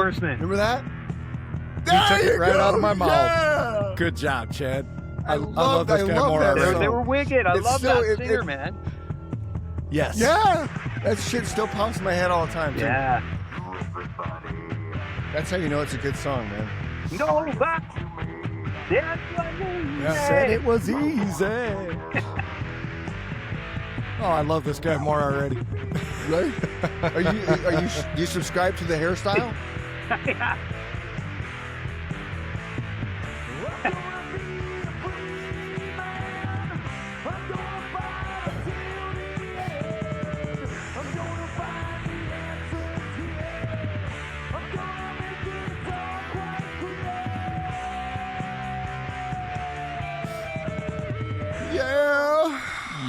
Horseman. Remember that? You took it right out of my mouth. Yeah. Good job, Chad. I love this guy more that already. They were wicked. I It's love still- that singer, man. Yes. Yeah. That shit still pops in my head all the time, too. Yeah. That's how you know it's a good song, man. No, but that's what I Yeah. Said it was easy. Oh, I love this guy more already. Right? Do you subscribe to the hairstyle? yeah.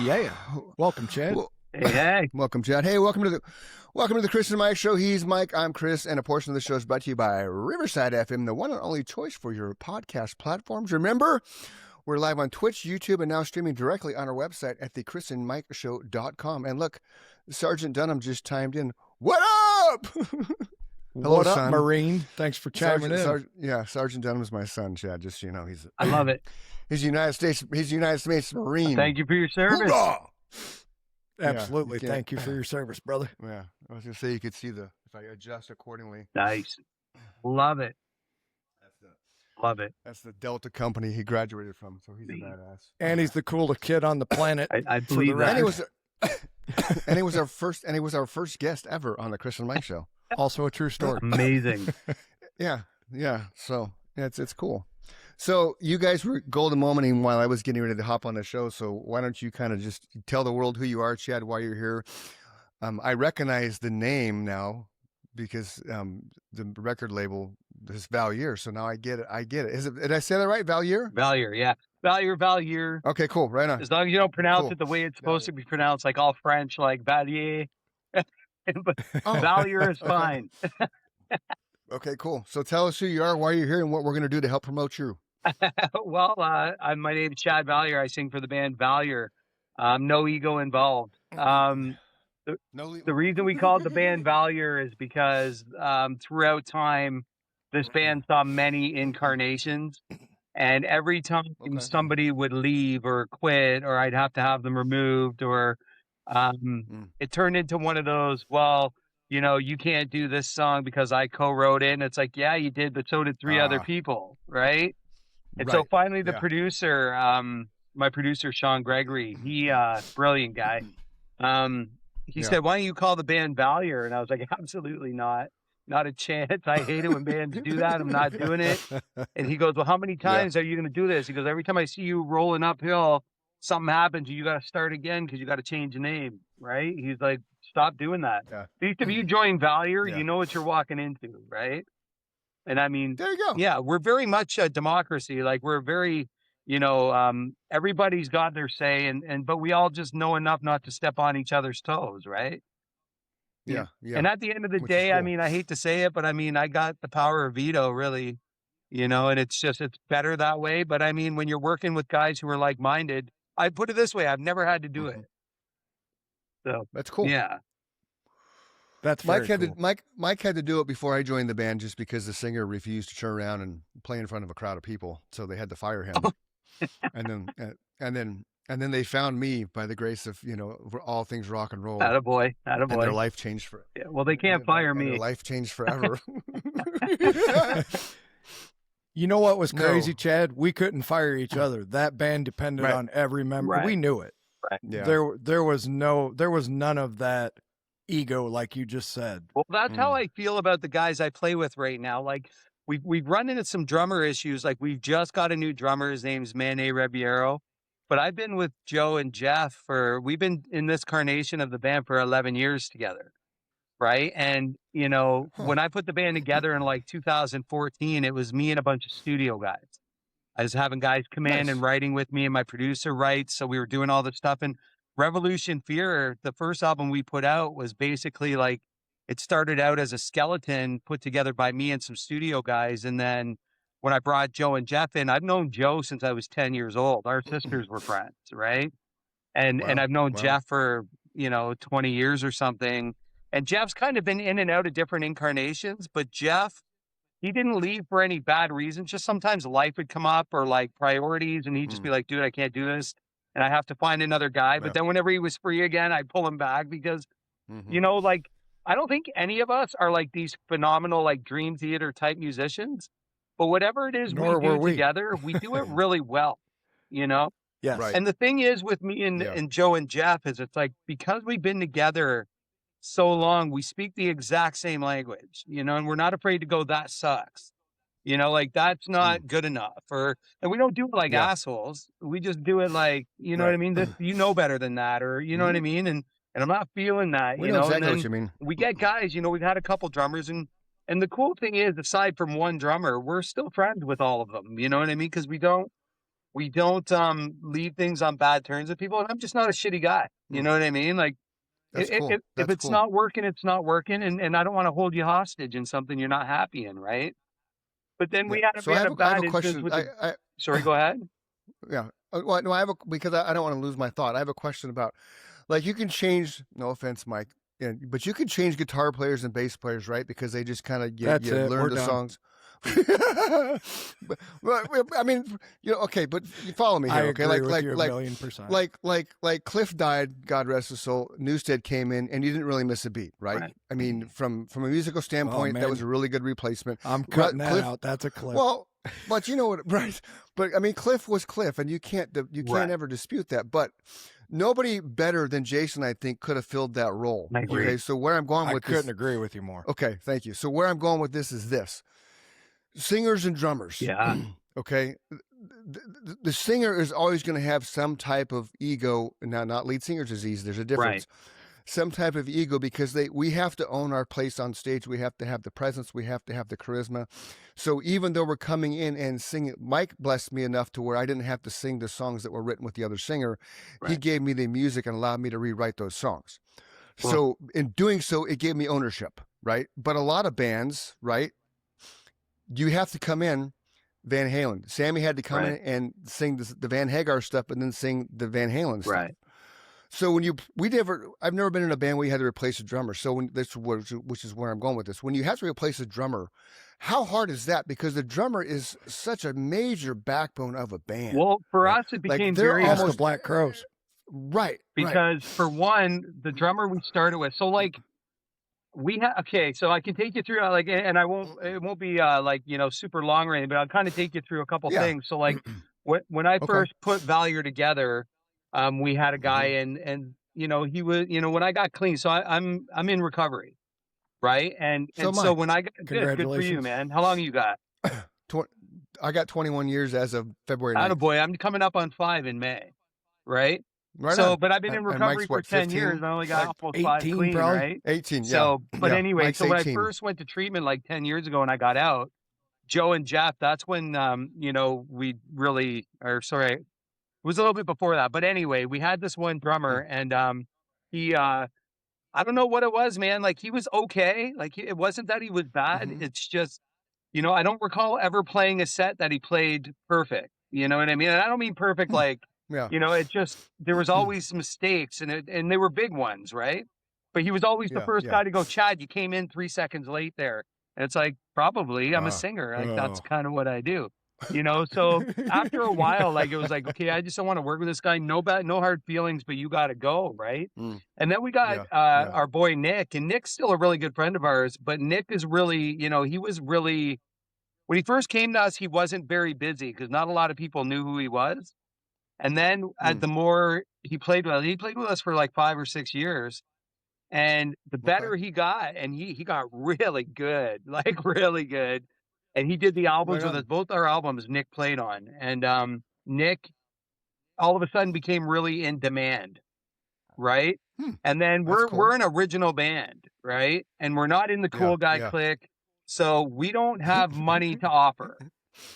Yeah. Yeah. Welcome, Chad. Well, Hey. welcome, Chad. Hey, welcome to the Chris and Mike Show. He's Mike. I'm Chris, and a portion of the show is brought to you by Riverside FM, the one and only choice for your podcast platforms. Remember, we're live on Twitch, YouTube, and now streaming directly on our website at thechrisandmikeshow.com. And look, Sergeant Dunham just chimed in. What up? Hello, what up, son. Marine? Thanks for chiming in. Sergeant Dunham is my son, Chad. Just so you know, he's I love it. He's a United States Marine. Thank you for your service. Hoorah! Absolutely. Yeah, Thank you for your service, brother. Yeah, I was gonna say you could see if I adjust accordingly. Nice. Love it. Love it. That's the Delta company he graduated from, so he's a badass. And he's the coolest kid on the planet. I believe that. And he was our first guest ever on the Chris and Mike Show. Also a true story. Amazing. Yeah. So it's cool. So you guys were golden momenting while I was getting ready to hop on the show. So why don't you kind of just tell the world who you are, Chad, why you're here? I recognize the name now because the record label is Valyear. So now I get it. Did I say that right? Valyear? Valyear, yeah. Valyear. Okay, cool. Right on. As long as you don't pronounce Cool. it the way it's supposed to be pronounced, like all French, like Valyear. But Valyear is fine. Okay, cool. So tell us who you are, why you're here, and what we're going to do to help promote you. Well, my name is Chad Valyear. I sing for the band Valyear. No ego involved. The reason we called the band Valyear is because throughout time, this band saw many incarnations. And every time somebody would leave or quit, or I'd have to have them removed, or it turned into one of those, well, you know, you can't do this song because I co-wrote it. And it's like, yeah, you did, but so did three other people, right? And so finally the producer, my producer, Sean Gregory, he, brilliant guy. He said, why don't you call the band Valyear? And I was like, absolutely not. Not a chance. I hate it when bands do that. I'm not doing it. And he goes, well, how many times are you going to do this? He goes, every time I see you rolling uphill, something happens. You got to start again because you got to change the name, right? He's like, stop doing that. Yeah. At least if you join Valyear, you know what you're walking into, right? And I mean, there you go. Yeah, we're very much a democracy. Like we're very, you know, everybody's got their say, but we all just know enough not to step on each other's toes, right? Yeah. And at the end of the day, I mean, I hate to say it, but I mean, I got the power of veto, really, you know, and it's better that way. But I mean, when you're working with guys who are like-minded, I put it this way, I've never had to do it. So that's cool. Yeah. That's Mike cool. Mike had to do it before I joined the band just because the singer refused to turn around and play in front of a crowd of people. So they had to fire him. and then they found me by the grace of, you know, all things rock and roll. Attaboy. And their life changed for. Yeah, well, they can't fire me. Their life changed forever. You know what was crazy, Chad? We couldn't fire each other. That band depended on every member. Right. We knew it. Right. Yeah. There was none of that ego, like you just said. Well, that's how I feel about the guys I play with right now. Like we've run into some drummer issues. Like we've just got a new drummer. His name's Mané Ribeiro. But I've been with Joe and Jeff we've been in this carnation of the band for 11 years together. Right. And, you know, when I put the band together in like 2014, it was me and a bunch of studio guys. I was having guys come in and writing with me, and my producer writes. So we were doing all this stuff. And Revolution Fear, the first album we put out, was basically like, it started out as a skeleton put together by me and some studio guys. And then when I brought Joe and Jeff in, I've known Joe since I was 10 years old. Our sisters were friends, right? And I've known Jeff for, 20 years or something. And Jeff's kind of been in and out of different incarnations, but Jeff he didn't leave for any bad reasons. Just sometimes life would come up or like priorities, and he'd just be like, dude, I can't do this. And I have to find another guy. But then whenever he was free again, I'd pull him back because, you know, like, I don't think any of us are like these phenomenal, like dream theater type musicians, but whatever it is we do together, we do it really well, you know? Yes. Right. And the thing is with me and Joe and Jeff is it's like, because we've been together so long, we speak the exact same language, you know, and we're not afraid to go, that sucks. You know, like that's not good enough. And we don't do it like assholes. We just do it like, you know what I mean? This, you know better than that, or you know what I mean? And I'm not feeling that, We you know know, exactly and what you then mean. we get guys, you know, we've had a couple drummers and the cool thing is, aside from one drummer, we're still friends with all of them. You know what I mean? Because we don't leave things on bad terms with people. And I'm just not a shitty guy. You know what I mean? Like, That's cool. if it's not working, it's not working. And I don't want to hold you hostage in something you're not happy in, right? But then we had a bad instance with sorry, go ahead. Yeah. Well, no, because I don't want to lose my thought. I have a question about, like, you can change, no offense, Mike, but you can change guitar players and bass players, right? Because they just kind of, you learn the songs. But, I mean, you know, okay, but you follow me here, okay? I agree with you 1,000,000%. Like Cliff died, God rest his soul. Newstead came in, and you didn't really miss a beat, right? I mean, from a musical standpoint, that was a really good replacement. I'm cutting that out. That's a Cliff. Well, but you know what, right? But I mean, Cliff was Cliff, and you can't ever dispute that. But nobody better than Jason, I think, could have filled that role. I agree. Okay, so where I'm going with this, I couldn't agree with you more. Okay, thank you. So where I'm going with this is this: singers and drummers. Yeah. Okay. The singer is always going to have some type of ego. Now, not lead singer disease. There's a difference. Right. Some type of ego, because we have to own our place on stage. We have to have the presence. We have to have the charisma. So even though we're coming in and singing, Mike blessed me enough to where I didn't have to sing the songs that were written with the other singer. Right. He gave me the music and allowed me to rewrite those songs. Cool. So in doing so, it gave me ownership, right? But a lot of bands, right, you have to come in. Van Halen. Sammy had to come in and sing the Van Hagar stuff, and then sing the Van Halen stuff. Right. So I've never been in a band where you had to replace a drummer. So which is where I'm going with this. When you have to replace a drummer, how hard is that? Because the drummer is such a major backbone of a band. Well, for us, it became very almost the Black Crowes. Right. Because for one, the drummer we started with, so like, so I can take you through like, and it won't be like, you know, super long range, but I'll kind of take you through a couple things. So like when I first put Valyear together, we had a guy and, you know, he was, you know, when I got clean, so I'm in recovery. Right. And so when I got good for you, man. How long you got? I got 21 years as of February 9th. Attaboy, I'm coming up on 5 in May. Right. Right so, on. but I've been in recovery for 10 years. I only got almost 5 clean, probably? right? 18, yeah. So, but anyway, Mike's so when 18. I first went to treatment like 10 years ago and I got out, Joe and Jeff, that's when, you know, it was a little bit before that. But anyway, we had this one drummer and he, I don't know what it was, man. Like he was okay. Like it wasn't that he was bad. It's just, you know, I don't recall ever playing a set that he played perfect. You know what I mean? And I don't mean perfect like, you know, it just, there was always mistakes and they were big ones, right? But he was always the first guy to go, Chad, you came in 3 seconds late there. And it's like, probably, I'm a singer. Like, that's kind of what I do, you know? So after a while, like, it was like, okay, I just don't want to work with this guy. No hard feelings, but you got to go, right? And then we got our boy, Nick. And Nick's still a really good friend of ours. But Nick is really, you know, he was really, when he first came to us, he wasn't very busy because not a lot of people knew who he was. And then the more he played with us for like 5 or 6 years. And the better he got, and he got really good, like really good. And he did the albums with us, both our albums Nick played on. And Nick all of a sudden became really in demand, right? And then we're an original band, right? And we're not in the cool guy clique. So we don't have money to offer.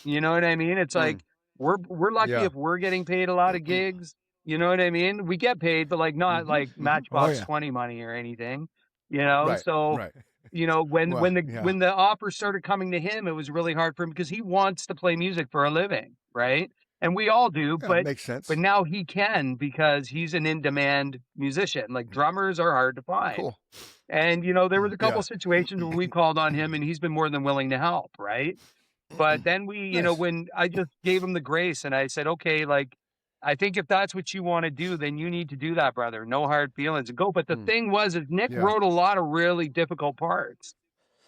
You know what I mean? It's like, we're lucky if we're getting paid a lot of gigs. You know what I mean? We get paid, but like not like Matchbox 20 money or anything. You know, you know when the offers started coming to him, it was really hard for him because he wants to play music for a living, right? And we all do, Yeah, makes sense. but now he can because he's an in-demand musician. Like drummers are hard to find. Cool. And, there was a couple situations where we called on him and he's been more than willing to help, right? But then we, Nice. when I just gave him the grace and I said, okay, like, I think if that's what you want to do, then you need to do that, brother. No hard feelings and go. But the thing was, is Nick wrote a lot of really difficult parts.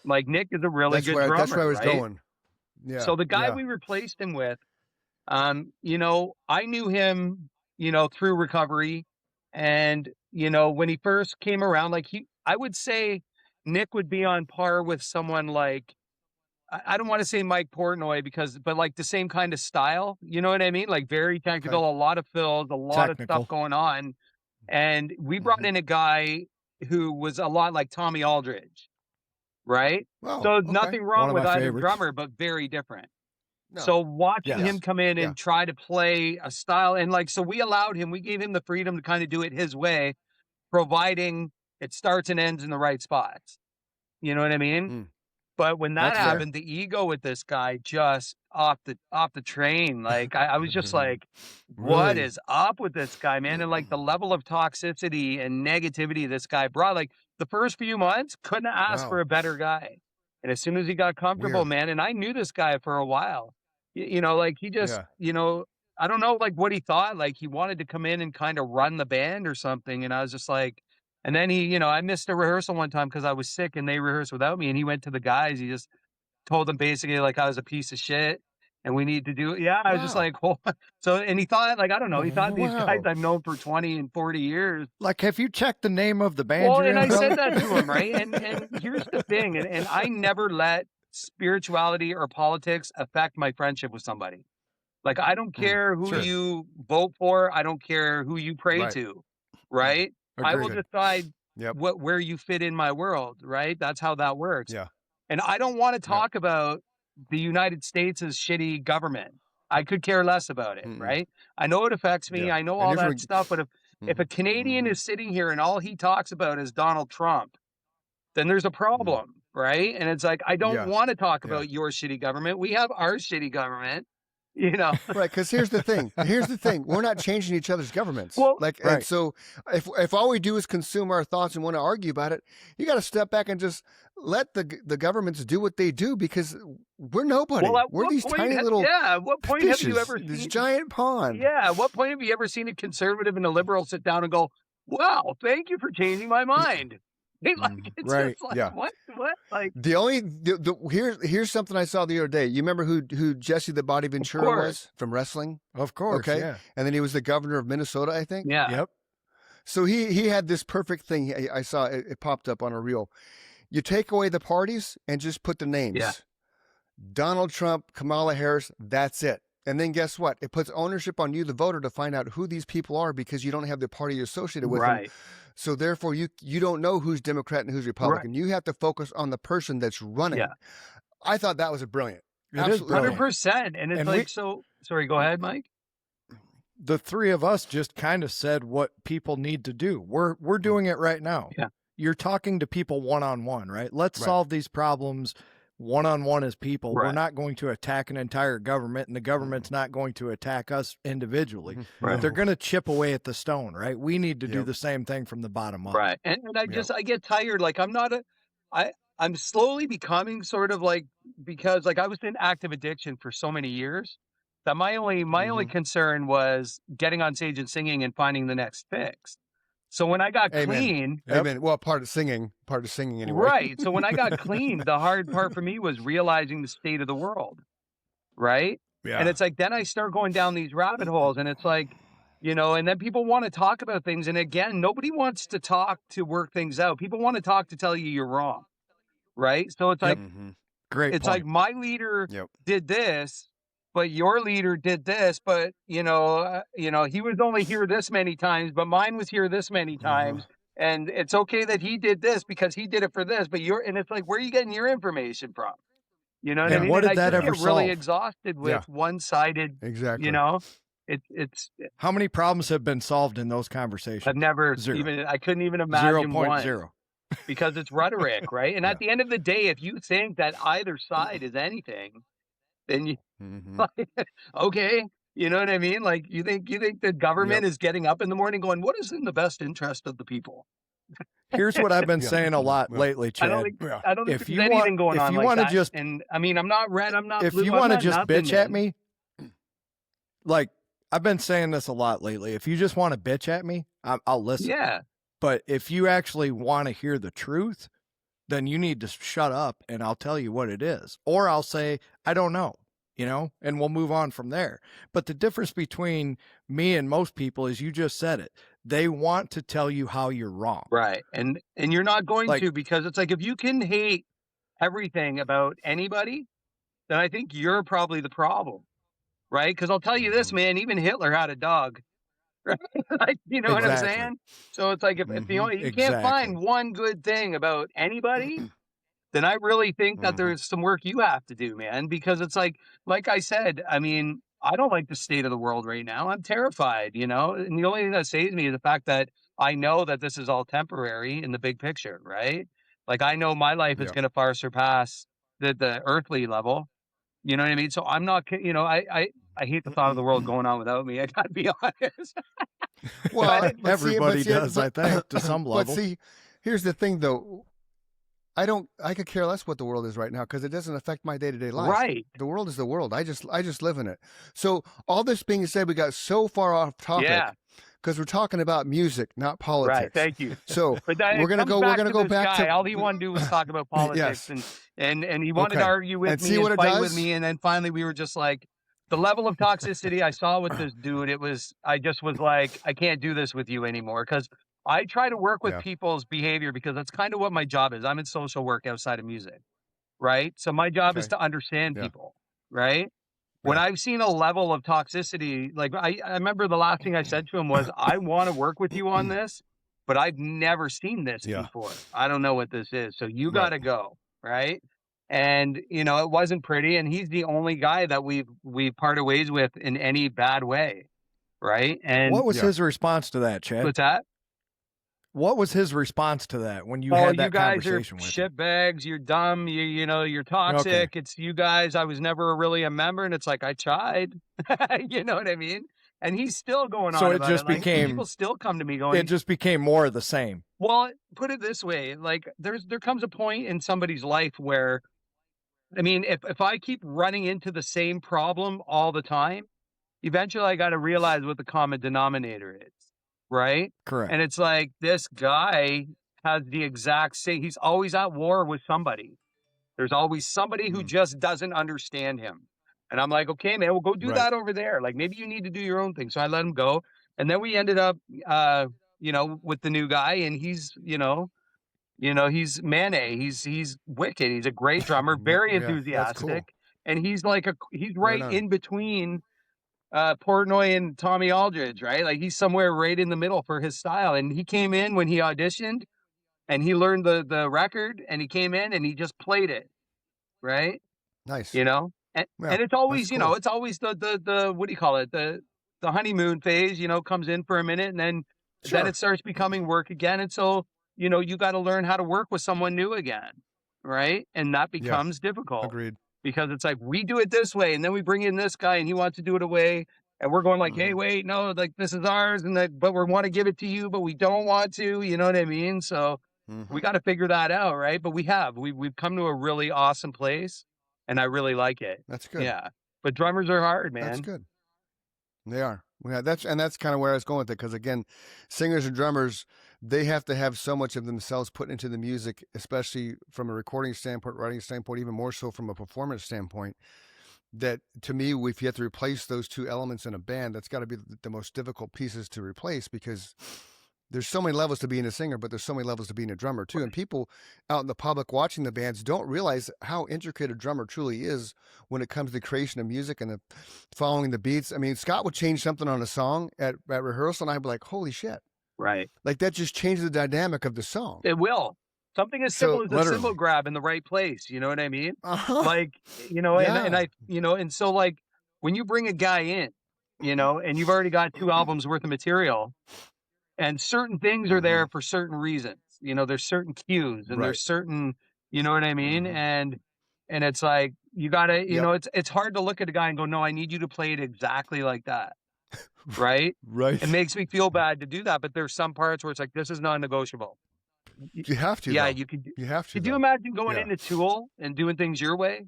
Like Nick is a really good drummer. That's where I was right? going. Yeah. So the guy we replaced him with, I knew him, through recovery. And, when he first came around, like I would say Nick would be on par with someone like, I don't want to say Mike Portnoy but like the same kind of style, you know what I mean? Like very technical, a lot of fills, a lot of stuff going on. And we brought in a guy who was a lot like Tommy Aldridge, right? Wow, so nothing wrong with either favorites. drummer, but very different. No. So watching him come in and try to play a style and like, so we gave him the freedom to kind of do it his way, providing it starts and ends in the right spots. You know what I mean? But when that happened, the ego with this guy just off the train. Like I was just like, what is up with this guy, man? And like the level of toxicity and negativity this guy brought, like the first few months, couldn't ask for a better guy. And as soon as he got comfortable, man, and I knew this guy for a while, like he just, I don't know, like what he thought, like he wanted to come in and kind of run the band or something. And I was just like, and then he, I missed a rehearsal one time because I was sick and they rehearsed without me. And he went to the guys. He just told them basically like I was a piece of shit and we need to do it. Yeah. I was just like, oh. So, and he thought like, I don't know, he thought these guys I've known for 20 and 40 years. Like, have you checked the name of the band? Well, and I said that to him, right? And here's the thing. And I never let spirituality or politics affect my friendship with somebody. Like, I don't care who you vote for. I don't care who you pray to, right? I will decide where you fit in my world, right? That's how that works. Yeah. And I don't want to talk about the United States' shitty government. I could care less about it, right? I know it affects me. I know all that stuff. But if a Canadian is sitting here and all he talks about is Donald Trump, then there's a problem, right? And it's like, I don't want to talk about your shitty government. We have our shitty government. Right? Because here's the thing. We're not changing each other's governments. Well, and so if all we do is consume our thoughts and want to argue about it, you got to step back and just let the governments do what they do because we're nobody. Well, we're these tiny little at what point fishes, have you ever this seen giant pond? Yeah, at what point have you ever seen a conservative and a liberal sit down and go, "Wow, thank you for changing my mind." Like, it's just like, what? Like here's something I saw the other day. You remember who Jesse the Body Ventura was from wrestling? Of course. Okay. Yeah. And then he was the governor of Minnesota, I think. Yeah. Yep. So he had this perfect thing. I saw it popped up on a reel. You take away the parties and just put the names. Yeah. Donald Trump, Kamala Harris, that's it. And then guess what? It puts ownership on you, the voter, to find out who these people are because you don't have the party associated with them. So therefore, you don't know who's Democrat and who's Republican. You have to focus on the person that's running. Yeah. I thought that was brilliant. It is 100%. And it's like, sorry, go ahead, Mike. The three of us just kind of said what people need to do. We're doing it right now. Yeah. You're talking to people one-on-one, right? Let's solve these problems one-on-one as people. We're not going to attack an entire government, and the government's not going to attack us individually. They're going to chip away at the stone, right? We need to do the same thing from the bottom up. Right. And I get tired. Like I'm slowly becoming sort of like, because like I was in active addiction for so many years that my only concern was getting on stage and singing and finding the next fix. So when I got clean, well, part of singing anyway. Right. So when I got clean, the hard part for me was realizing the state of the world. Right. Yeah. And it's like, then I start going down these rabbit holes and it's like, and then people want to talk about things. And again, nobody wants to talk to work things out. People want to talk to tell you you're wrong. Right. So it's like, great. It's like my leader did this, but your leader did this, but he was only here this many times, but mine was here this many times. And it's okay that he did this because he did it for this, and it's like, where are you getting your information from? You know what I mean? What did and that I ever get really solve? Exhausted with one-sided, exactly. It's how many problems have been solved in those conversations? I've never I couldn't even imagine 0.0. Because it's rhetoric, right? And at the end of the day, if you think that either side is anything, then you okay, You know what I mean? Like, you think the government is getting up in the morning going, what is in the best interest of the people? Here's what I've been saying a lot lately, Chad. I don't think there's anything going on like that. Just, and I mean, I'm not red, I'm not if blue. If you want to just bitch at me, like, I've been saying this a lot lately. If you just want to bitch at me, I'll listen. Yeah. But if you actually want to hear the truth, then you need to shut up and I'll tell you what it is. Or I'll say, I don't know, you know, and we'll move on from there. But the difference between me and most people is you just said it. They want to tell you how you're wrong. Right. And you're not going to, because it's like, if you can hate everything about anybody, then I think you're probably the problem. Right? Because I'll tell you this, man, even Hitler had a dog. Right? Like, you know what I'm saying? So it's like, if you can't find one good thing about anybody, then I really think that there's some work you have to do, man. Because it's like I said, I mean, I don't like the state of the world right now. I'm terrified, you know? And the only thing that saves me is the fact that I know that this is all temporary in the big picture, right? Like, I know my life is going to far surpass the earthly level. You know what I mean? So I'm not, you know, I hate the thought of the world going on without me. I gotta be honest. Well, everybody does, I think, to some level. But see, here's the thing, though. I could care less what the world is right now because it doesn't affect my day-to-day life. Right. The world is the world. I just live in it. So all this being said, we got so far off topic. Yeah. Because we're talking about music, not politics. Right. Thank you. So we're gonna go back to. All he wanted to do was talk about politics, and he wanted to argue with me and fight with me, and then finally we were just like, the level of toxicity I saw with this dude. I just was like, I can't do this with you anymore, because I try to work with people's behavior, because that's kind of what my job is. I'm in social work outside of music, right? So my job is to understand people, right? When I've seen a level of toxicity, like I remember the last thing I said to him was, I want to work with you on this, but I've never seen this before. I don't know what this is. So you got to go. Right. And, you know, it wasn't pretty. And he's the only guy that we've parted ways with in any bad way. Right. And what was his response to that, Chad? What's that? What was his response to that when you had that conversation with him? You guys are shitbags. You're dumb. You know, you're toxic. Okay. It's you guys. I was never really a member. And it's like, I tried. You know what I mean? And he's still going on. So it just became, people still come to me going, it just became more of the same. Well, put it this way, like there comes a point in somebody's life where, I mean, if I keep running into the same problem all the time, eventually I got to realize what the common denominator is. Right? Correct. And it's like, this guy has the exact same, he's always at war with somebody. There's always somebody who just doesn't understand him. And I'm like, okay, man, we'll go do that over there. Like, maybe you need to do your own thing. So I let him go. And then we ended up, you know, with the new guy, and he's, you know, he's Mane. He's wicked. He's a great drummer, very enthusiastic. Cool. And he's like, he's right in between Portnoy and Tommy Aldridge, right? Like, he's somewhere right in the middle for his style. And he came in when he auditioned, and he learned the record, and he came in and he just played it, right? Nice. You know, and it's always, you know, it's always the what do you call it? The honeymoon phase, you know, comes in for a minute, and then it starts becoming work again. And so, you know, you got to learn how to work with someone new again, right? And that becomes difficult. Agreed. Because it's like, we do it this way, and then we bring in this guy, and he wants to do it away, and we're going like, hey, wait, no, like, this is ours, and but we want to give it to you, but we don't want to, you know what I mean? So we got to figure that out, right? But we've come to a really awesome place, and I really like it. That's good. Yeah, but drummers are hard, man. That's good. They are. Yeah, that's kind of where I was going with it, because again, singers and drummers, they have to have so much of themselves put into the music, especially from a recording standpoint, writing standpoint, even more so from a performance standpoint, that to me, if you have to replace those two elements in a band, that's got to be the most difficult pieces to replace, because there's so many levels to being a singer, but there's so many levels to being a drummer too. And people out in the public watching the bands don't realize how intricate a drummer truly is when it comes to the creation of music and the following the beats. I mean, Scott would change something on a song at rehearsal, and I'd be like, holy shit. Right. Like, that just changes the dynamic of the song. It will. Something as simple as a cymbal grab in the right place. You know what I mean? Like, you know, and I, you know, and so like when you bring a guy in, you know, and you've already got 2 albums worth of material, and certain things are there for certain reasons. You know, there's certain cues, and there's certain, you know what I mean? And And it's like, you gotta, you know, it's hard to look at a guy and go, no, I need you to play it exactly like that. Right. Right. It makes me feel bad to do that. But there's some parts where it's like, this is non-negotiable. You have to. Yeah. Though. You have to. Could you imagine going into Tool and doing things your way?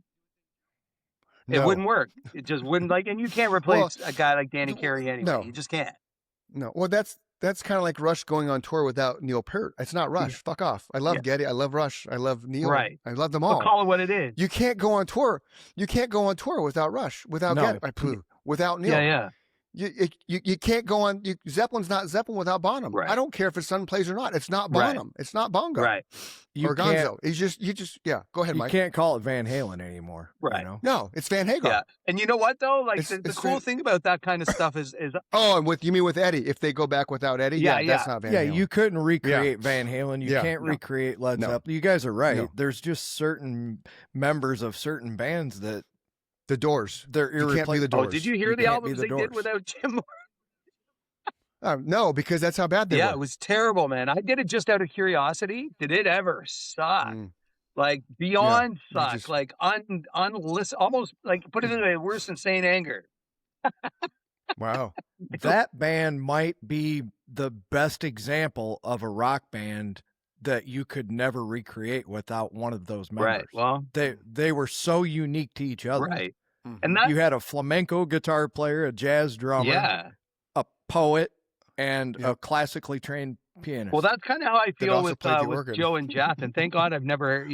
No. It wouldn't work. It just wouldn't, like, and you can't replace a guy like Danny Carey anyway. No. You just can't. No. Well, that's kind of like Rush going on tour without Neil Peart. It's not Rush. Fuck off. I love Geddy. I love Rush. I love Neil. Right. I love them all. But call it what it is. You can't go on tour. You can't go on tour without Rush, without Geddy, without Neil. Yeah. You can't go on. Zeppelin's not Zeppelin without Bonham. Right. I don't care if his son plays or not. It's not Bonham. It's not Bongo. Right. Or Gonzo. You just go ahead, Mike. You can't call it Van Halen anymore. Right. You know? No, it's Van Hagar. Yeah. And you know what though? Like the cool thing about that kind of stuff is oh, and you mean with Eddie? If they go back without Eddie, that's not Van Halen. Yeah, you couldn't recreate Van Halen. You can't recreate Led Zeppelin. You guys are right. No. There's just certain members of certain bands that the Doors. They're irreplaceable. Can't be the Doors. Oh, did you hear the albums they did without Jim Morrison? No, because that's how bad they were. Yeah, it was terrible, man. I did it just out of curiosity. Did it ever suck? Like beyond suck, like unlisten, almost like put it in a worse than Saint Anger. Wow. That band might be the best example of a rock band that you could never recreate without one of those members. Right. Well, they were so unique to each other. Right. And you had a flamenco guitar player, a jazz drummer, a poet, and a classically trained pianist. Well, that's kind of how I feel with Joe and Jeff. And thank God I've never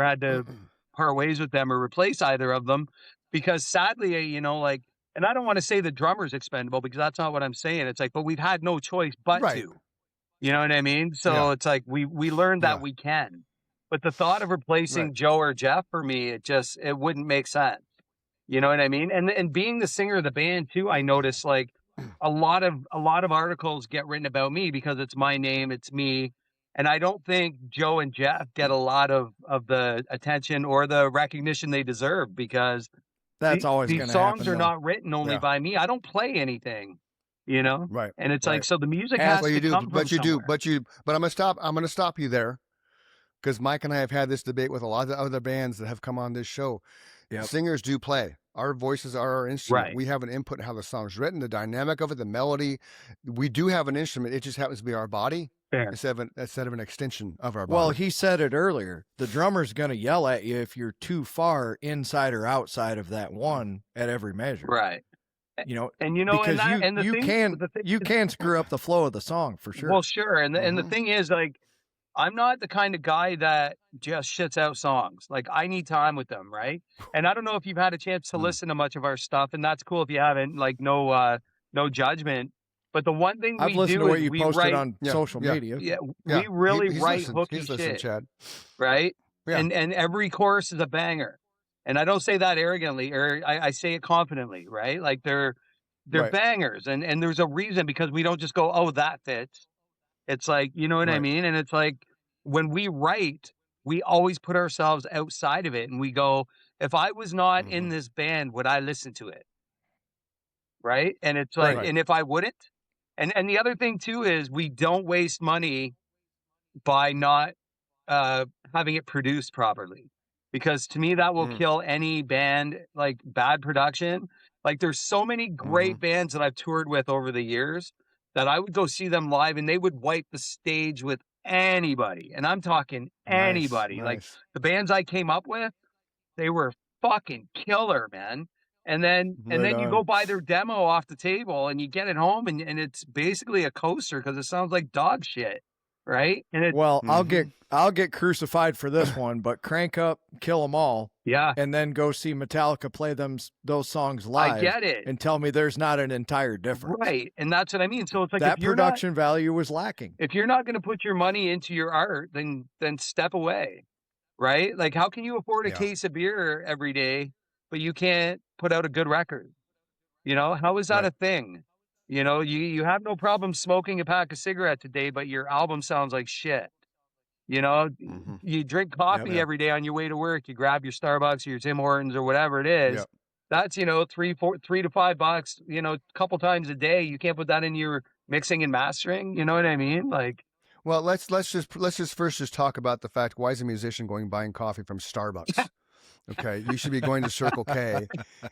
had to part ways with them or replace either of them, because sadly, like, and I don't want to say the drummer's expendable because that's not what I'm saying. It's like, but we've had no choice but to. You know what I mean? So it's like we learned that we can. But the thought of replacing Joe or Jeff for me, it wouldn't make sense. You know what I mean? And being the singer of the band too, I noticed like a lot of articles get written about me because it's my name, it's me. And I don't think Joe and Jeff get a lot of the attention or the recognition they deserve, because that's always these songs are not written only by me. I don't play anything, Right. And it's like, so the music has to come from somewhere. But I'm gonna stop you there, because Mike and I have had this debate with a lot of other bands that have come on this show. Singers do play. Our voices are our instrument. We have an input in how the song's written, the dynamic of it, the melody. We do have an instrument. It just happens to be our body instead of an extension of our body. Well, he said it earlier. The drummer's going to yell at you if you're too far inside or outside of that one at every measure. Right. Because you can screw up the flow of the song for sure. Well, sure. And the thing is, like, I'm not the kind of guy that just shits out songs. Like, I need time with them, right? And I don't know if you've had a chance to listen to much of our stuff, and that's cool if you haven't. Like, no judgment. But the one thing I've listened to what you posted write, on social media. Yeah, we really write hooky shit, Chad. Right? Yeah. And every chorus is a banger. And I don't say that arrogantly, or I say it confidently, right? Like they're bangers, and there's a reason, because we don't just go, oh, that fits. It's like, you know what I mean? And it's like, when we write, we always put ourselves outside of it, and we go, if I was not in this band, would I listen to it? Right? And it's like, and if I wouldn't, and the other thing too is we don't waste money by not having it produced properly. Because to me, that will kill any band, like bad production. Like, there's so many great bands that I've toured with over the years that I would go see them live and they would wipe the stage with anybody. And I'm talking anybody. Like, the bands I came up with, they were fucking killer, man. And then you go buy their demo off the table and you get it home and it's basically a coaster because it sounds like dog shit. Right. And I'll get crucified for this one, but crank up Kill 'Em All. Yeah. And then go see Metallica play those songs live. I get it. And tell me there's not an entire difference. Right. And that's what I mean. So it's like, that production value was lacking. If you're not going to put your money into your art, then step away. Right. Like, how can you afford a case of beer every day, but you can't put out a good record? How is that a thing? You have no problem smoking a pack of cigarettes a day, but your album sounds like shit. You drink coffee every day on your way to work. You grab your Starbucks or your Tim Hortons or whatever it is. Yep. That's, $3 to $5, a couple times a day. You can't put that in your mixing and mastering. You know what I mean? Like, well, let's just first talk about the fact, why is a musician buying coffee from Starbucks? Okay, you should be going to Circle K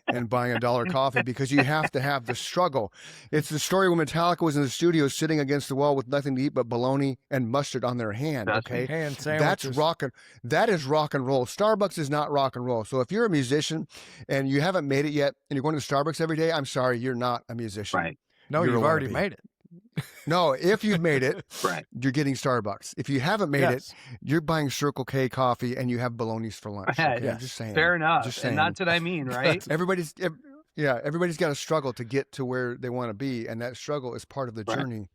and buying $1 coffee, because you have to have the struggle. It's the story when Metallica was in the studio sitting against the wall with nothing to eat but bologna and mustard on their hand. Okay, hand that's sandwiches. that is rock and roll. Starbucks is not rock and roll. So if you're a musician and you haven't made it yet, and you're going to Starbucks every day, I'm sorry, you're not a musician. Right. No, You're you've a already wannabe. made it. No, if you've made it, Right. you're getting Starbucks. If you haven't made it, you're buying Circle K coffee and you have bologna's for lunch. Okay? I'm just saying. Fair enough. Just saying. And that's what I mean, right? Everybody's got to struggle to get to where they want to be, and that struggle is part of the journey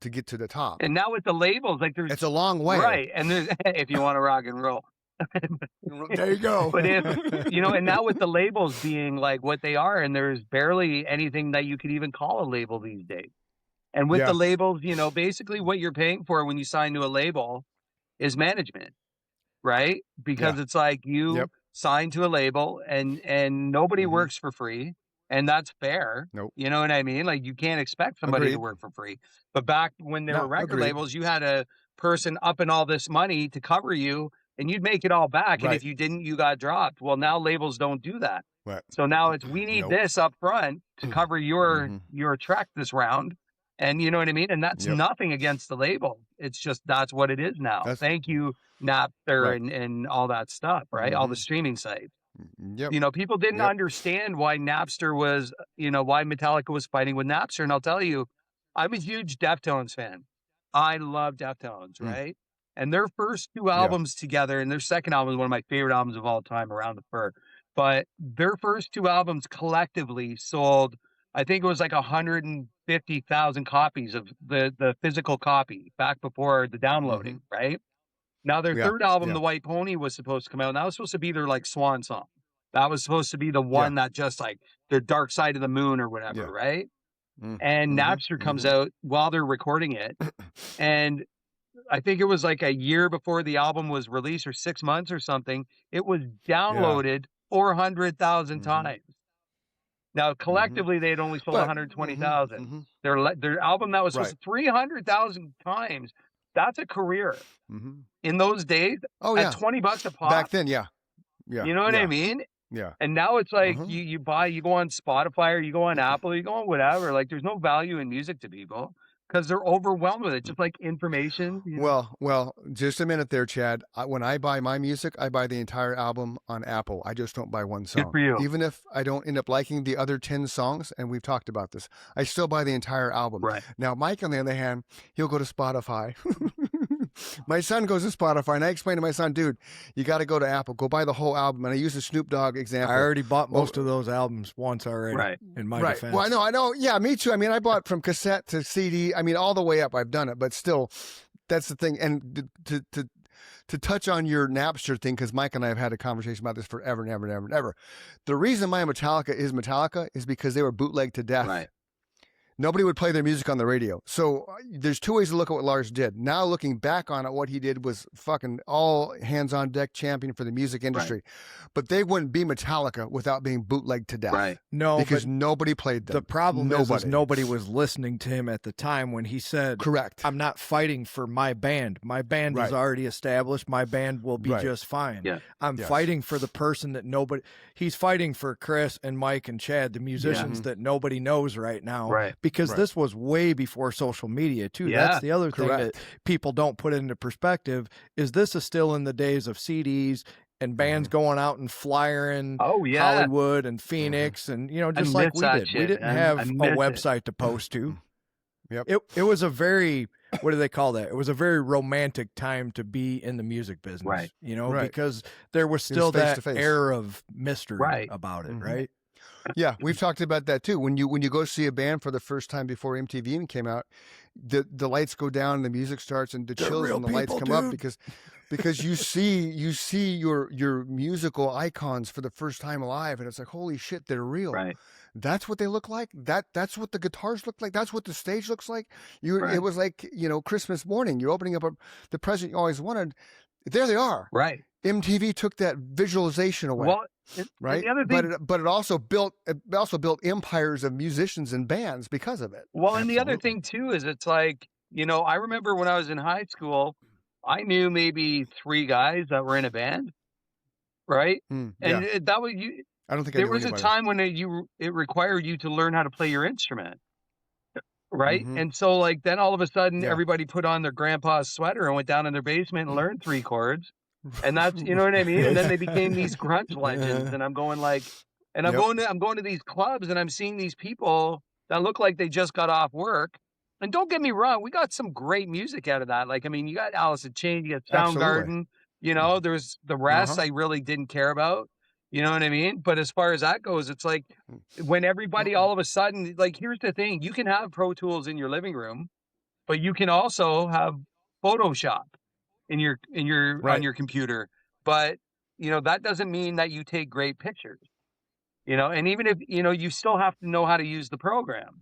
to get to the top. And now with the labels, like it's a long way. Right. And there's, if you want to rock and roll. There you go. But if, and now with the labels being like what they are, and there's barely anything that you could even call a label these days. And with the labels, basically what you're paying for when you sign to a label is management, right? Because it's like you sign to a label and nobody works for free, and that's fair. Nope. You know what I mean? Like, you can't expect somebody to work for free. But back when there were record labels, you had a person up in all this money to cover you, and you'd make it all back. And if you didn't, you got dropped. Well, now labels don't do that. Right. So now it's, we need this up front to cover your track this round. And you know what I mean? And that's nothing against the label. It's just, that's what it is now. Thank you, Napster and all that stuff, right? All the streaming sites. Yep. People didn't understand why Napster was, why Metallica was fighting with Napster. And I'll tell you, I'm a huge Deftones fan. I love Deftones, right? And their first two albums together, and their second album is one of my favorite albums of all time, Around the Fur. But their first two albums collectively sold, I think it was like 150,000 copies of the physical copy back before the downloading, right? Now their third album, The White Pony, was supposed to come out, and that was supposed to be their like swan song. That was supposed to be the one that just like the Dark Side of the Moon or whatever, right? And Napster comes out while they're recording it, and I think it was like a year before the album was released, or 6 months or something. It was downloaded 400,000 times. Now, collectively, they had only sold 120,000. Their album that was supposed to 300,000 times, that's a career. In those days, at $20 a pop. Back then, yeah. You know what I mean? Yeah. And now it's like you go on Spotify, or you go on Apple, you go on whatever. Like, there's no value in music to people, because they're overwhelmed with it, just like information. Well, just a minute there, Chad. When I buy my music, I buy the entire album on Apple. I just don't buy one song. Good for you. Even if I don't end up liking the other 10 songs, and we've talked about this, I still buy the entire album. Right. Now, Mike, on the other hand, he'll go to Spotify. My son goes to Spotify, and I explain to my son, dude, you got to go to Apple. Go buy the whole album. And I use the Snoop Dogg example. I already bought most of those albums once already, in my defense. Well, I know. Yeah, me too. I mean, I bought from cassette to CD. I mean, all the way up, I've done it. But still, that's the thing. And to touch on your Napster thing, because Mike and I have had a conversation about this forever and ever and ever and ever. The reason my Metallica is because they were bootlegged to death. Right. Nobody would play their music on the radio. So there's two ways to look at what Lars did. Now looking back on it, what he did was fucking all hands on deck champion for the music industry. Right. But they wouldn't be Metallica without being bootlegged to death. Right. No, because nobody played them. The problem is nobody was listening to him at the time when he said, correct, I'm not fighting for my band. My band is already established. My band will be just fine. Yeah. I'm fighting for the person that he's fighting for Chris and Mike and Chad, the musicians that nobody knows right now. Right. Because this was way before social media too. Yeah, that's the other thing that people don't put into perspective, is this is still in the days of CDs and bands going out and flyering Hollywood and Phoenix and just like we did. We didn't have a website to post to. It was a very, what do they call that? It was a very romantic time to be in the music business. Because there was still that air of mystery about it, right? Yeah, we've talked about that too. When you go see a band for the first time before MTV even came out, the lights go down and the music starts and the chills and the lights come up because you see your musical icons for the first time alive, and it's like, holy shit, they're real. Right. That's what they look like. That's what the guitars look like. That's what the stage looks like. It was like, Christmas morning. You're opening up the present you always wanted. There they are. Right. MTV took that visualization away. Well, right. The other thing, but it also built empires of musicians and bands because of it. Well, and the other thing too is it's like, I remember when I was in high school, I knew maybe 3 guys that were in a band. right? Yeah. And that was you. I don't think There was a time when it required you to learn how to play your instrument, right? And so like then all of a sudden everybody put on their grandpa's sweater and went down in their basement and learned 3 chords. And that's, you know what I mean? And then they became these grunge legends. And I'm going like, and I'm going to these clubs and I'm seeing these people that look like they just got off work. And don't get me wrong, we got some great music out of that. Like, I mean, you got Alice in Chains, you got Soundgarden, you know, there's the rest I really didn't care about. You know what I mean? But as far as that goes, it's like when everybody all of a sudden, like, here's the thing, you can have Pro Tools in your living room, but you can also have Photoshop in your on your computer. But, you know, that doesn't mean that you take great pictures, you know, and even if, you know, you still have to know how to use the program.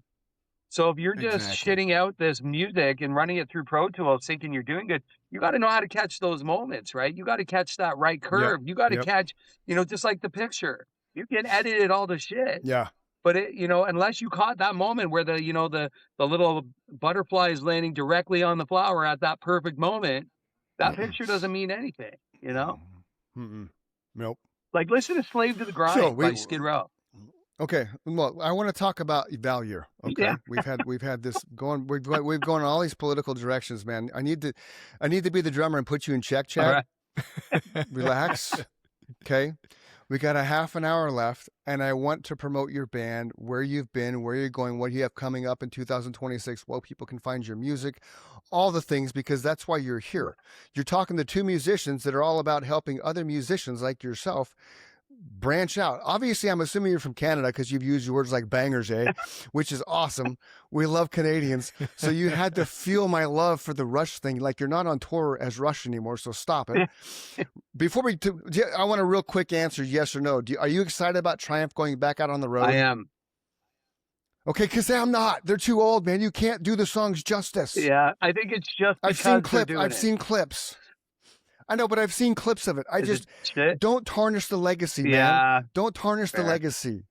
So if you're just shitting out this music and running it through Pro Tools thinking you're doing good, you got to know how to catch those moments, right? You got to catch that right curve. You got to catch, you know, just like the picture. You can edit it all to shit. Yeah. But it, you know, unless you caught that moment where the, you know, the little butterfly is landing directly on the flower at that perfect moment, that picture doesn't mean anything, you know? Nope. Like listen to Slave to the Grind by Skid Row. Okay, well, I want to talk about Valyear. Okay, we've had this going. We've gone in all these political directions, man. I need to be the drummer and put you in check, Chad. Right. Relax. Okay, we got a half an hour left, and I want to promote your band, where you've been, where you're going, what you have coming up in 2026, where people can find your music, all the things, because that's why you're here. You're talking to 2 musicians that are all about helping other musicians like yourself branch out. Obviously, I'm assuming you're from Canada because you've used words like bangers, which is awesome. We love Canadians. So you had to feel my love for the Rush thing. Like you're not on tour as Rush anymore, so stop it. Before I want a real quick answer, yes or no. Are you excited about Triumph going back out on the road? I am. Okay, because I'm not. They're too old, man. You can't do the songs justice. Yeah, I think it's just I've seen clips. I know, but I've seen clips of it. Don't tarnish the legacy, man. Don't tarnish the legacy.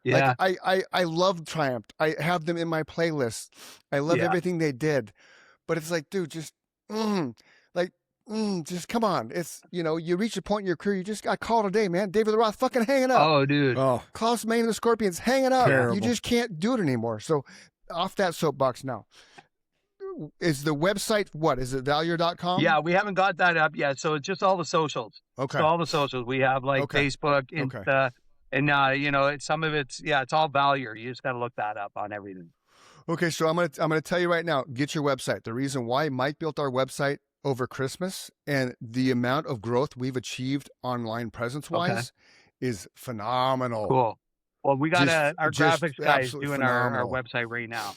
Yeah. Like I love Triumph. I have them in my playlist. I love everything they did. But it's like, dude, just just come on. It's, you know, you reach a point in your career, you just got called a day, man. David Lee Roth fucking hanging up. Oh, dude. Klaus Meine and the Scorpions hanging up. Terrible. You just can't do it anymore. So off that soapbox now. Is the website, what is it, Valyear.com? Yeah, we haven't got that up yet. So it's just all the socials. Okay. So all the socials. We have like Facebook, Insta, and you know, some of it's all Valyear. You just got to look that up on everything. Okay, so I'm gonna tell you right now, get your website. The reason why Mike built our website over Christmas and the amount of growth we've achieved online presence-wise is phenomenal. Cool. Well, we got our graphics guys doing our website right now.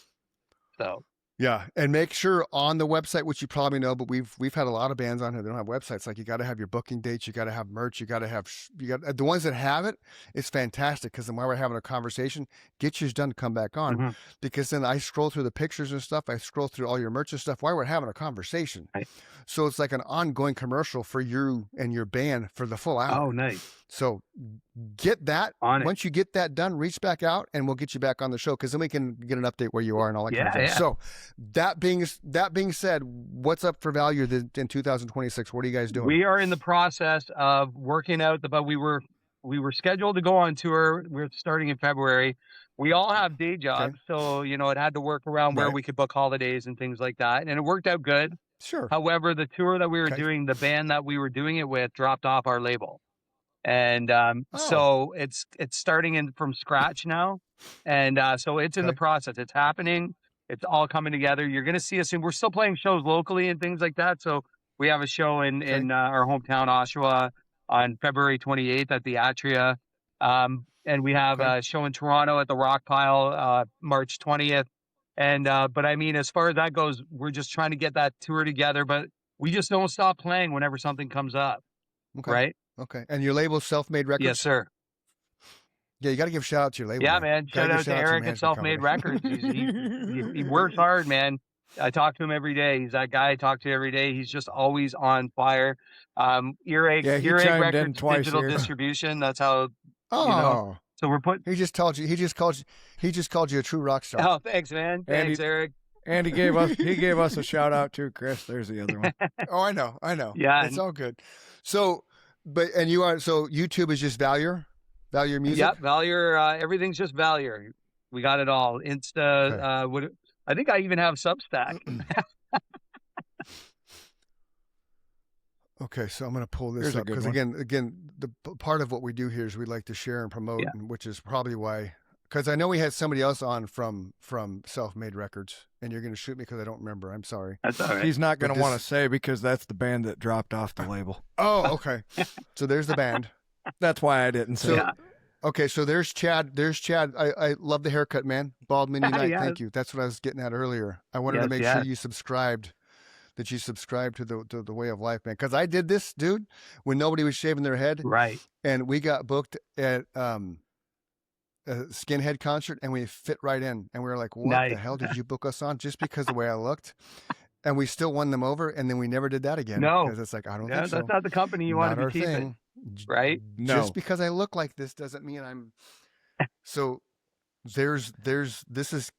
So. Yeah, and make sure on the website, which you probably know, but we've had a lot of bands on here that don't have websites. Like you got to have your booking dates, you got to have merch, you got the ones that have it. It's fantastic because then while we're having a conversation, get yours done, come back on, because then I scroll through the pictures and stuff. I scroll through all your merch and stuff while we're having a conversation. Right. So it's like an ongoing commercial for you and your band for the full hour. Oh, nice. So get that. Once you get that done, reach back out and we'll get you back on the show because then we can get an update where you are and all that kind of thing. So that being said, what's up for Valyear in 2026? What are you guys doing? We are in the process of working out but we were scheduled to go on tour. We're starting in February. We all have day jobs, so you know it had to work around where we could book holidays and things like that, and it worked out good. Sure. However, the tour that we were doing, the band that we were doing it with dropped off our label. And so it's starting from scratch now. And so it's in the process. It's happening. It's all coming together. You're going to see us soon. We're still playing shows locally and things like that. So we have a show in our hometown, Oshawa, on February 28th at the Atria. And we have a show in Toronto at the Rock Pile, March 20th. And but I mean, as far as that goes, we're just trying to get that tour together. But we just don't stop playing whenever something comes up. Okay. Right? Okay. And your label's Self-Made Records? Yes, sir. Yeah, you got to give shout out to your label. Yeah, man. Shout out to Eric at Self-Made Records. He works hard, man. I talk to him every day. He's that guy I talk to every day. He's just always on fire. Earache Records digital distribution. That's how. Oh. You know, so we're putting. He just called you a true rock star. Oh, thanks, man. Thanks, Eric. And he gave us a shout out too, Chris. There's the other one. Oh, I know. Yeah, it's all good. So and you are, so YouTube is just Valyear music? Yep, Valyear, everything's just Valyear. We got it all. Insta, okay. I think I even have Substack. Okay, so I'm going to pull this up because again, the part of what we do here is we like to share and promote, and which is probably why. Because I know we had somebody else on from Self-Made Records, and you're going to shoot me because I don't remember. I'm sorry. That's all right. He's not going to want to say because that's the band that dropped off the label. Oh, okay. So there's the band. That's why I didn't say. So, okay, so there's Chad. I love the haircut, man. Bald Mini Night. Yeah. Thank you. That's what I was getting at earlier. I wanted to make sure you subscribed. That you subscribe to the way of life, man. Because I did this, dude, when nobody was shaving their head. Right. And we got booked at a Skinhead concert, and we fit right in. And we were like, what the hell did you book us on? Just because the way I looked. And we still won them over, and then we never did that again. No. Because it's like, I don't think so. That's not the company you want to be keeping. Right? No. Just because I look like this doesn't mean I'm... So this is...